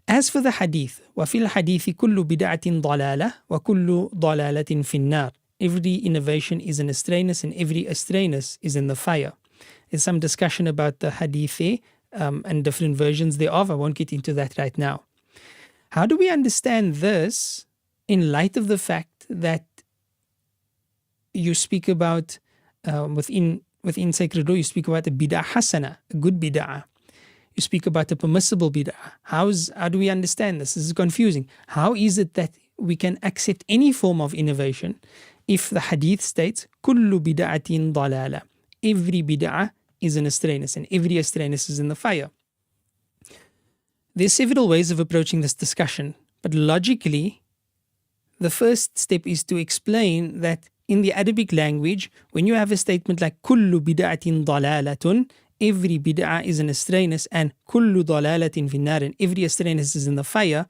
As for the hadith, وَفِي الْحَدِيثِ كُلُّ بِدْعَةٍ ضَلَالَةٍ وَكُلُّ ضَلَالَةٍ فِي النَّارِ. Every innovation is an astrayness, and every astrayness is in the fire. There's some discussion about the hadith and different versions thereof. I won't get into that right now. How do we understand this in light of the fact that you speak about within sacred law, you speak about a bid'ah hasana, a good bid'ah. You speak about a permissible bid'ah. How do we understand this? This is confusing. How is it that we can accept any form of innovation if the hadith states, كُلُّ بِدْعَةٍ ضَلَالَةٍ. Every bid'ah is an astrayness, and every astrayness is in the fire. There's several ways of approaching this discussion, but logically, the first step is to explain that in the Arabic language, when you have a statement like كُلُّ بِدْعَةٍ ضَلَالَةٌ, every bid'ah is an astrayness, and كُلُّ ضَلَالَةٍ فِي النَّارِ, and every astrayness is in the fire,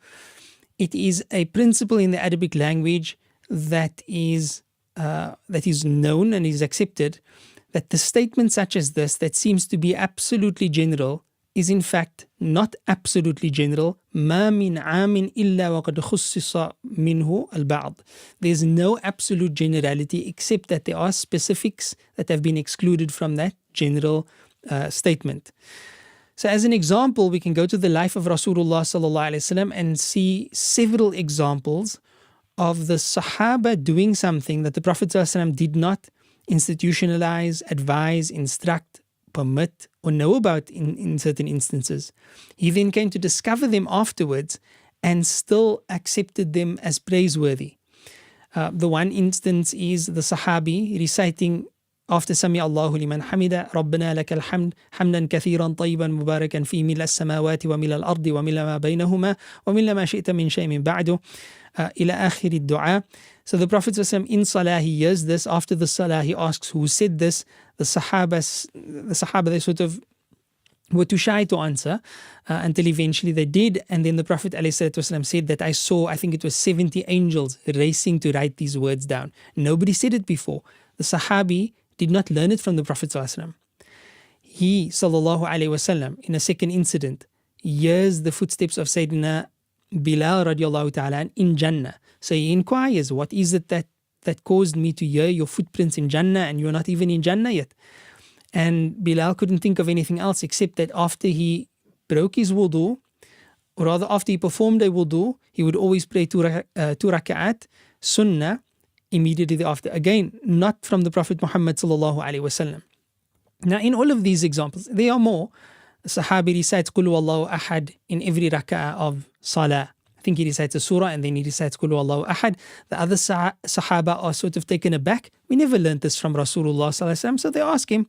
it is a principle in the Arabic language that is known and is accepted, that the statement such as this, that seems to be absolutely general, is in fact not absolutely general. ما من عام إلا وقد خصص منه البعض. There's no absolute generality except that there are specifics that have been excluded from that general statement. So as an example, we can go to the life of Rasulullah sallallahu alaihi wasallam and see several examples of the Sahaba doing something that the Prophet sallallahu alaihi wasallam did not institutionalize, advise, instruct, permit, or know about in certain instances. He then came to discover them afterwards and still accepted them as praiseworthy. The one instance is the Sahabi reciting after Sami Allahu liman hamida, Rabbana lakal hamd, hamdan kathiran tayyiban mubarakan fi mila as-samawati wa mila al-ardi wa mila ma baynahuma wa mila ma shi'ta min shay'in min ba'du ila akhir ad-du'a. So the Prophet ﷺ in Salah, he hears this. After the Salah, he asks who said this. The Sahaba, they sort of were too shy to answer until eventually they did. And then the Prophet ﷺ said that I saw, I think it was 70 angels racing to write these words down. Nobody said it before. The Sahabi did not learn it from the Prophet ﷺ. He, sallallahu alayhi wasallam, in a second incident, hears the footsteps of Sayyidina Bilal radiallahu ta'ala in Jannah. So he inquires, what is it that caused me to hear your footprints in Jannah and you're not even in Jannah yet? And Bilal couldn't think of anything else except that after he broke his wudu, or rather after he performed a wudu, he would always pray two raka'at, sunnah, immediately thereafter. Again, not from the Prophet Muhammad sallallahu alaihi wasallam. Now in all of these examples, there are more. The Sahabi recites Qul Huwallahu Ahad in every raka'ah of Salah. I think he recites a surah and then he recites Qul Huwallahu Ahad. The other Sahaba are sort of taken aback. We never learned this from Rasulullah sallallahu alaihi wasallam. So they ask him,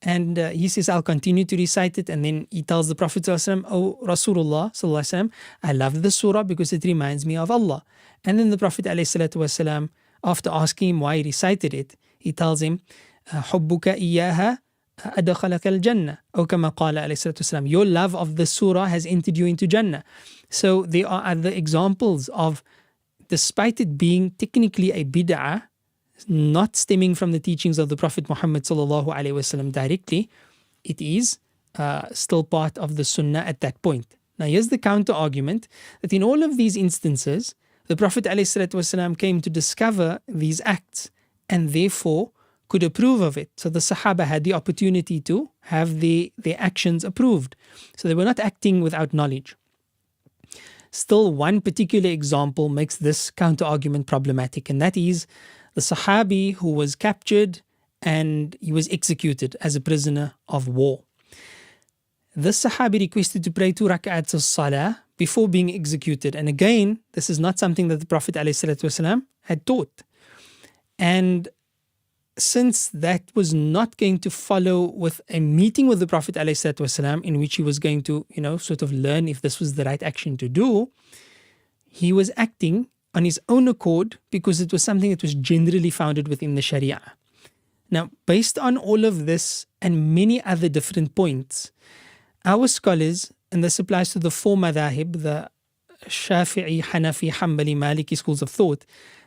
and he says, I'll continue to recite it. And then he tells the Prophet sallallahu alaihi wasallam, oh Rasulullah sallallahu alaihi wasallam, I love this surah because it reminds me of Allah. And then the Prophet sallallahu alaihi wasallam, after asking him why he recited it, he tells him, حُبُّكَ إِيَّاهَا أَدْخَلَكَ الْجَنَّةِ أو كما قال عليه الصلاة والسلام. Your love of the surah has entered you into Jannah. So there are other examples of, despite it being technically a bid'ah, not stemming from the teachings of the Prophet Muhammad sallallahu alaihi wasallam directly, it is still part of the sunnah at that point. Now here's the counter argument that in all of these instances, the Prophet ﷺ came to discover these acts and therefore could approve of it. So the Sahaba had the opportunity to have their actions approved. So they were not acting without knowledge. Still, one particular example makes this counter-argument problematic, and that is the Sahabi who was captured and he was executed as a prisoner of war. This Sahabi requested to pray 2 rak'ats of salah before being executed. And again, this is not something that the Prophet ﷺ had taught. And since that was not going to follow with a meeting with the Prophet ﷺ in which he was going to, sort of learn if this was the right action to do, he was acting on his own accord because it was something that was generally founded within the Sharia. Now, based on all of this and many other different points, our scholars, and this applies to the 4 madhahib, the Shafi'i, Hanafi, Hanbali, Maliki schools of thought,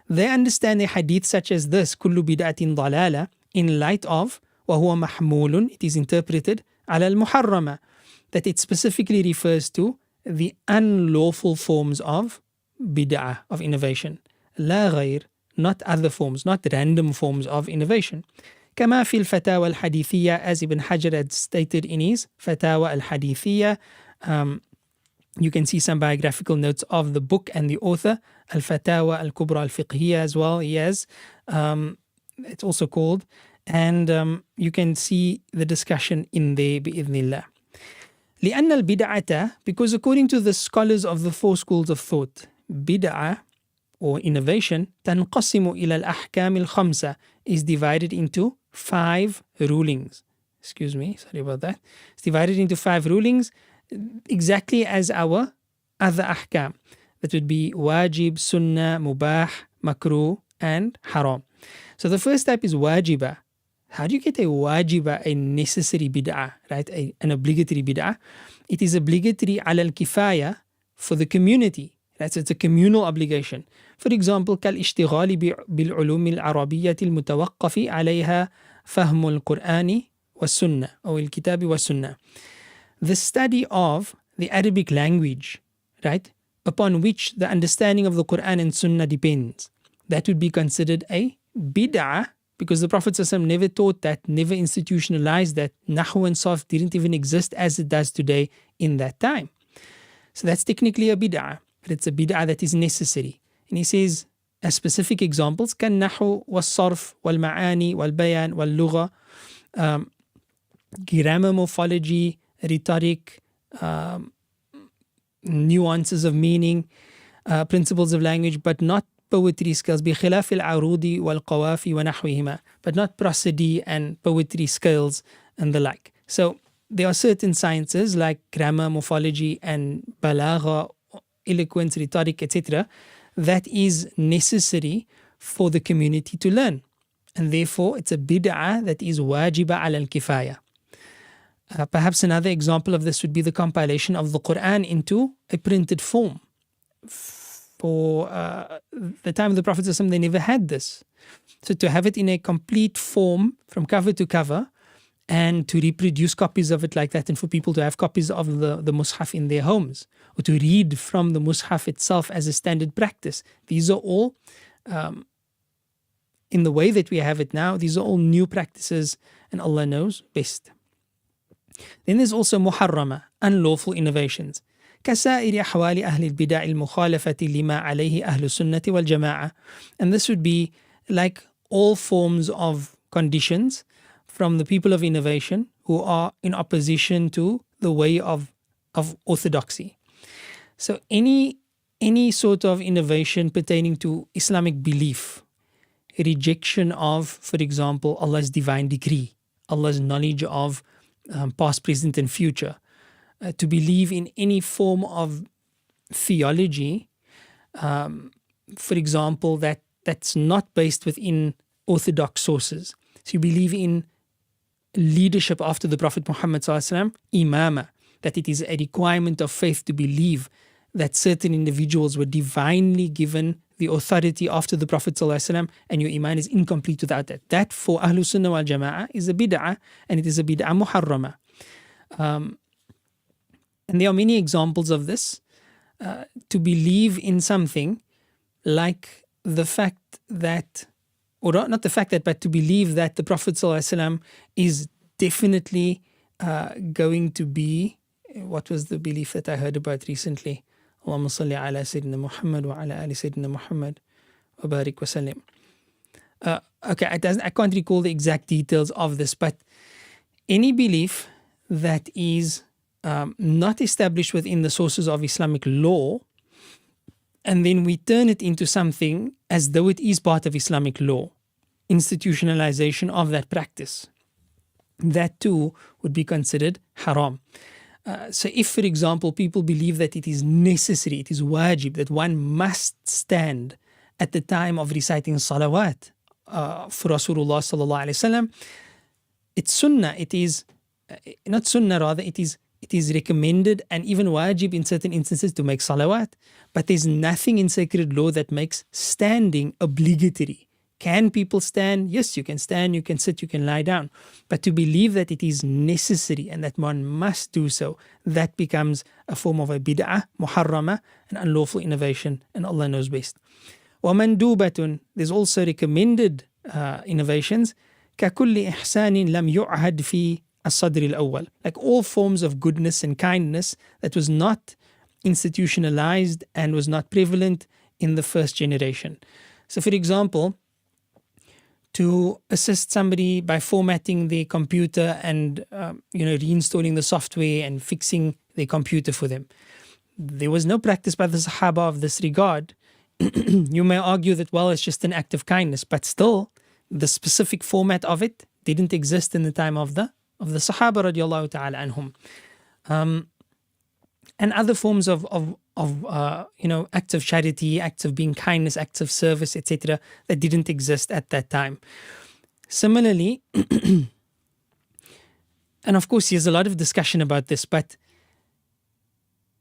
they understand a hadith such as this, kullu bid'atin dalala, in light of وَهُوَ مَحْمُولٌ, it is interpreted على المحرمة, that it specifically refers to the unlawful forms of bid'ah, of innovation. لا غير, not other forms, not random forms of innovation. كما في الفتاوى الحديثية, as Ibn Hajar had stated in his فتاوى الحديثية. You can see some biographical notes of the book and the author, Al-Fatawa Al-Kubra Al-Fiqhiyya as well, he has. It's also called. And you can see the discussion in there, بإذن الله. لأن البدعة, because according to the scholars of the 4 schools of thought, bid'ah, or innovation, تنقسم إلى الأحكام الخمسة, is divided into 5 rulings. Excuse me, sorry about that. It's divided into 5 rulings, exactly as our other ahkam. That would be wajib, sunnah, mubah, makruh, and haram. So the first type is wajiba. How do you get a wajiba, a necessary bid'ah, right? An obligatory bid'ah. It is obligatory ala al-kifaya for the community. Right? So it's a communal obligation. For example, كالاشتغال بالعلوم العربية المتوقف عليها فهم القرآن والسنة أو الكتاب والسنة. The study of the Arabic language, right, upon which the understanding of the Quran and Sunnah depends. That would be considered a bid'ah, because the Prophet ﷺ never taught that, never institutionalized that. Nahu and Sarf didn't even exist as it does today in that time. So that's technically a bid'ah, but it's a bid'ah that is necessary. And he says, as specific examples, كالنحو والصرف والمعاني والبيان واللغة, grammar, morphology, rhetoric, nuances of meaning, principles of language, but not poetry scales, بخلاف العروض والقوافي ونحوهما, but not prosody and poetry scales and the like. So there are certain sciences like grammar, morphology, and balagha, eloquence, rhetoric, etc., that is necessary for the community to learn. And therefore, it's a bid'ah that is wajiba ala al-kifaya. Perhaps another example of this would be the compilation of the Quran into a printed form. For the time of the Prophet ﷺ, they never had this. So to have it in a complete form from cover to cover and to reproduce copies of it like that, and for people to have copies of the Mus'haf in their homes, or to read from the Mus'haf itself as a standard practice. These are all, in the way that we have it now, these are all new practices, and Allah knows best. Then there's also muharrama, unlawful innovations. كسائر أحوال أهل البدع المخالفة لما عليه أهل السنة والجماعة. And this would be like all forms of conditions from the people of innovation who are in opposition to the way of orthodoxy. So any sort of innovation pertaining to Islamic belief, rejection of, for example, Allah's divine decree, Allah's knowledge of past, present, and future, to believe in any form of theology, for example, that's not based within orthodox sources. So you believe in leadership after the Prophet Muhammad ﷺ, imama, that it is a requirement of faith to believe that certain individuals were divinely given the authority after the Prophet ﷺ, and your iman is incomplete without that. That for Ahlul Sunnah wal Jama'ah is a bid'ah, and it is a bid'ah muharrama. And there are many examples of this. To believe in something like the fact that, or not the fact that, but to believe that the Prophet ﷺ is definitely going to be, what was the belief that I heard about recently? Allahumma salli ala Sayyidina Muhammad wa ala ali Sayyidina Muhammad wa barik wa sallim. Okay, I can't recall the exact details of this, but any belief that is not established within the sources of Islamic law, and then we turn it into something as though it is part of Islamic law, institutionalization of that practice, that too would be considered haram. So if, for example, people believe that it is necessary, it is wajib, that one must stand at the time of reciting salawat for Rasulullah sallallahu alaihi wasallam, it's sunnah, it is not sunnah, rather it is recommended and even wajib in certain instances to make salawat, but there's nothing in sacred law that makes standing obligatory. Can people stand? Yes, you can stand, you can sit, you can lie down. But to believe that it is necessary and that one must do so, that becomes a form of a bid'ah, muharrama, an unlawful innovation, and Allah knows best. وَمَنْدُوبَةٌ, there's also recommended innovations, كَكُلِّ إِحْسَانٍ لَمْ يُعْهَدْ فِي الصَّدْرِ الْأَوَّلِ, like all forms of goodness and kindness that was not institutionalized and was not prevalent in the first generation. So for example, to assist somebody by formatting their computer and reinstalling the software and fixing their computer for them. There was no practice by the Sahaba of this regard. You may argue that, well, it's just an act of kindness, but still the specific format of it didn't exist in the time of the Sahaba radiallahu ta'ala anhum. And other forms of acts of charity, acts of being kindness, acts of service, etc., that didn't exist at that time. Similarly, and of course there's a lot of discussion about this, but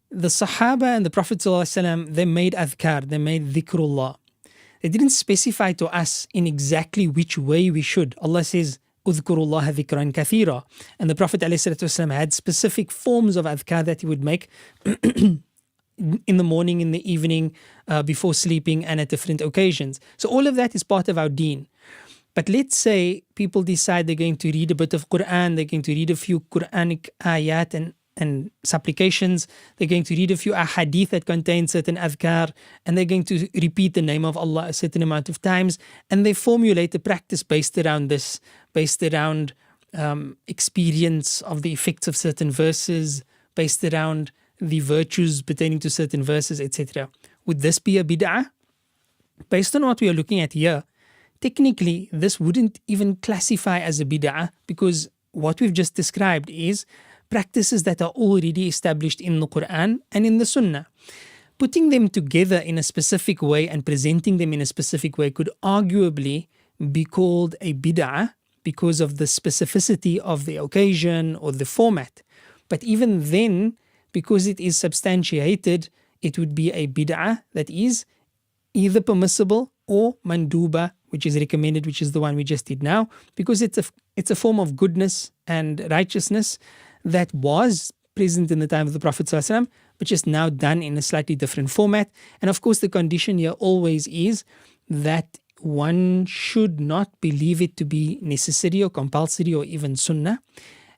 the Sahaba and the Prophet ﷺ, they made adhkar, they made dhikrullah. They didn't specify to us in exactly which way we should. Allah says, اذكروا الله ذكرا كثيرا. And the Prophet ﷺ had specific forms of adhkar that he would make in the morning, in the evening, before sleeping, and at different occasions. So all of that is part of our deen. But let's say people decide they're going to read a bit of Quran, they're going to read a few Quranic ayat and supplications, they're going to read a few ahadith that contain certain adhkar, and they're going to repeat the name of Allah a certain amount of times, and they formulate a practice based around this, based around experience of the effects of certain verses, based around the virtues pertaining to certain verses, etc. Would this be a bid'ah? Based on what we are looking at here, technically this wouldn't even classify as a bid'ah, because what we've just described is practices that are already established in the Quran and in the Sunnah. Putting them together in a specific way and presenting them in a specific way could arguably be called a bid'ah because of the specificity of the occasion or the format. But even then, because it is substantiated, it would be a bid'ah that is either permissible or manduba, which is recommended, which is the one we just did now, because it's a form of goodness and righteousness that was present in the time of the Prophet ﷺ, but just now done in a slightly different format. And of course the condition here always is that one should not believe it to be necessary or compulsory or even sunnah,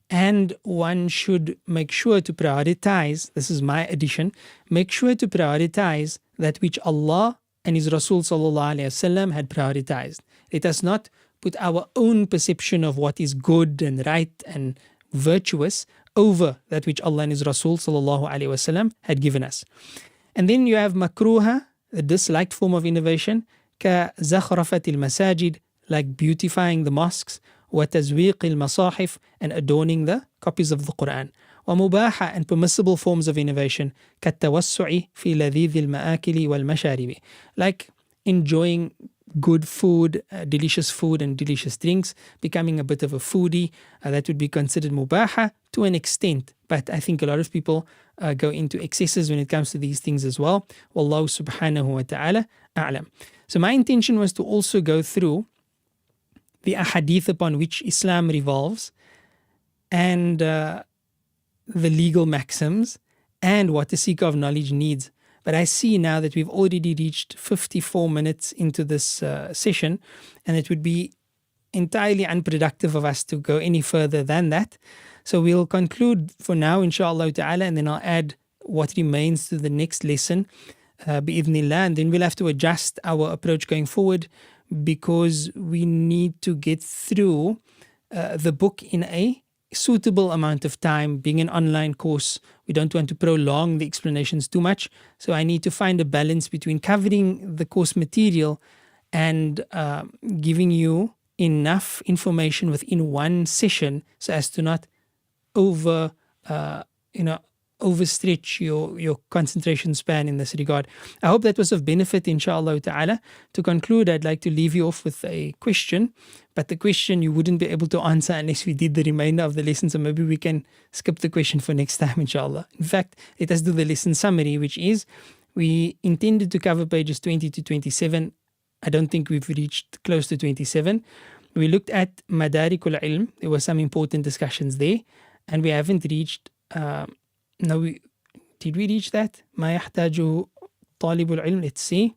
and one should make sure to prioritize, this is my addition, make sure to prioritize that which Allah and His Rasul sallallahu alaihi wasallam had prioritized. Let us not put our own perception of what is good and right and virtuous over that which Allah and His Rasul sallallahu alaihi wasallam had given us. And then you have makruha, a disliked form of innovation, ka zakhrafat al-masajid, like beautifying the mosques, wa tazwiq al-masahif, and adorning the copies of the Quran. Wa mubaha, and permissible forms of innovation, ka tawassu'i fi ladhidh al-ma'akili wal-masharibi, like enjoying good food, delicious food and delicious drinks, becoming a bit of a foodie, that would be considered mubaha to an extent. But I think a lot of people go into excesses when it comes to these things as well. Wallahu subhanahu wa ta'ala a'lam. So my intention was to also go through the ahadith upon which Islam revolves and the legal maxims and what the seeker of knowledge needs. But I see now that we've already reached 54 minutes into this session, and it would be entirely unproductive of us to go any further than that. So we'll conclude for now, inshallah ta'ala, and then I'll add what remains to the next lesson, bi'idhnillah, and then we'll have to adjust our approach going forward, because we need to get through the book in a suitable amount of time. Being an online course, we don't want to prolong the explanations too much. So I need to find a balance between covering the course material and giving you enough information within one session so as to not overstretch your concentration span in this regard. I hope that was of benefit, inshallah ta'ala. To conclude, I'd like to leave you off with a question, but the question you wouldn't be able to answer unless we did the remainder of the lesson, so maybe we can skip the question for next time, inshallah. In fact, let us do the lesson summary, which is, we intended to cover pages 20 to 27. I don't think we've reached close to 27. We looked at Madarik al-Ilm. There were some important discussions there, and we haven't reached did we reach that? ما يحتاج طالب العلم. Let's see.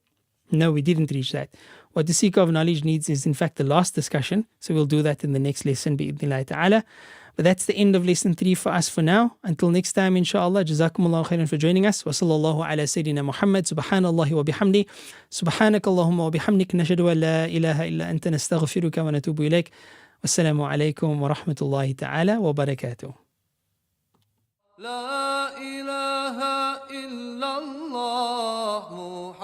No, we didn't reach that. What the seeker of knowledge needs is in fact the last discussion. So we'll do that in the next lesson, bi'idhnillah ta'ala. But that's the end of lesson 3 for us for now. Until next time, inshallah. Jazakumullahu khairan for joining us. Wa sallallahu ala Sayyidina Muhammad. Subhanallahi wa bihamdi. Subhanakallahumma wa bihamdik. Nashadu an la ilaha illa anta nastaghfiruka wa natubu ilayk. Wassalamu alaikum wa rahmatullahi ta'ala wa barakatuh. لا إله إلا الله